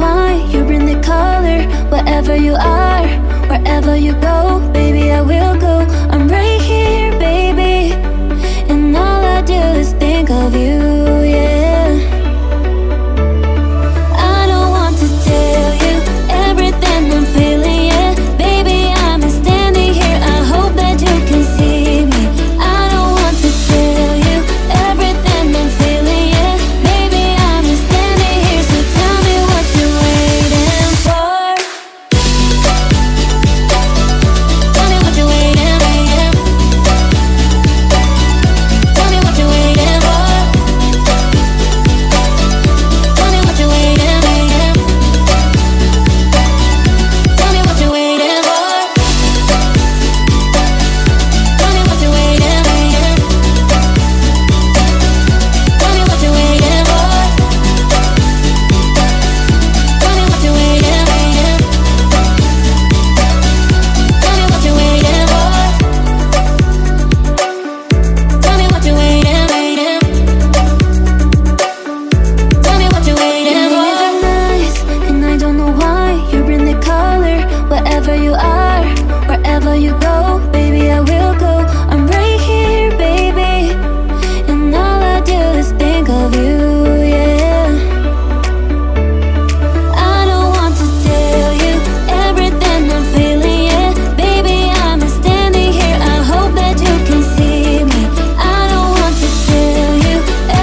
why you bring the color. Wherever you are, wherever you go, baby, I will go. I'm right here, baby, and all I do is think of you, yeah. I don't want to tell you everything I'm feeling, yeah. Baby, I'm standing here, I hope that you can see me. I don't want to tell you everything I'm feeling, yeah. Baby, I'm standing here, so tell me what you're waiting for. Tell me what you're waiting for, yeah. Tell me what you're waiting for. Tell me what you're waiting for, yeah. Tell me what you're waiting for. Tell me what you're waiting for, yeah. Tell me what you're waiting for. Tell me what you're waiting for, yeah. Tell me what you're waiting for. Tell me what you're waiting for, yeah. Tell me what you're waiting for. You make me nice, and I don't know why you bring the color. Wherever you are, wherever you go, baby, I will go. I'm right here, baby, and all I do is think of you, yeah. I don't want to tell you everything I'm feeling, yeah. Baby, I'm standing here, I hope that you can see me. I don't want to tell you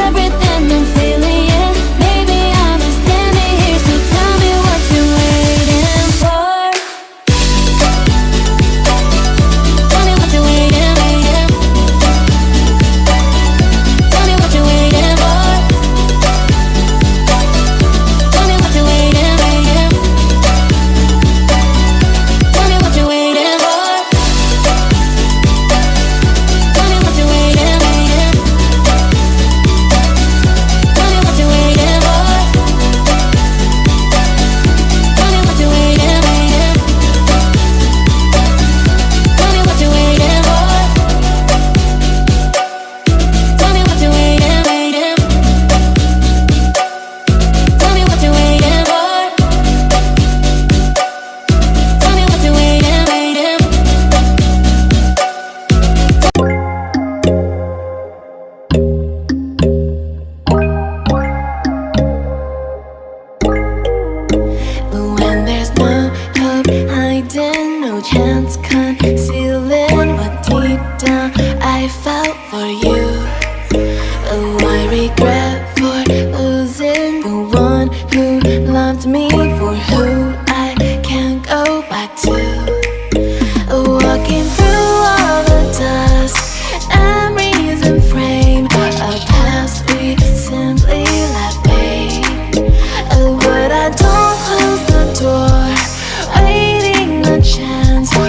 everything I'm feeling, yeah. Baby, I'm standing here, so tell me what you're waiting for. Tell me what you're waiting for, yeah. Tell me what you're waiting for. Tell me what you're waiting for, yeah. Tell me what you're waiting for. Tell me what you're waiting for, yeah. Tell me what you're waiting for. Tell me what you're waiting for, yeah. Tell me what you're waiting for. Tell me what you're waiting for, yeah. Tell me what you're waiting for. Tell me what you're waiting for, yeah. But when there's no hope hiding, no chance concealing what deep down I felt for you. Oh, I regret for losing the one who loved me, for who I can't go back to. Walking through all the dust, memories and frame, a past we simply let fade. Oh, but I don't close the door, waiting a chance for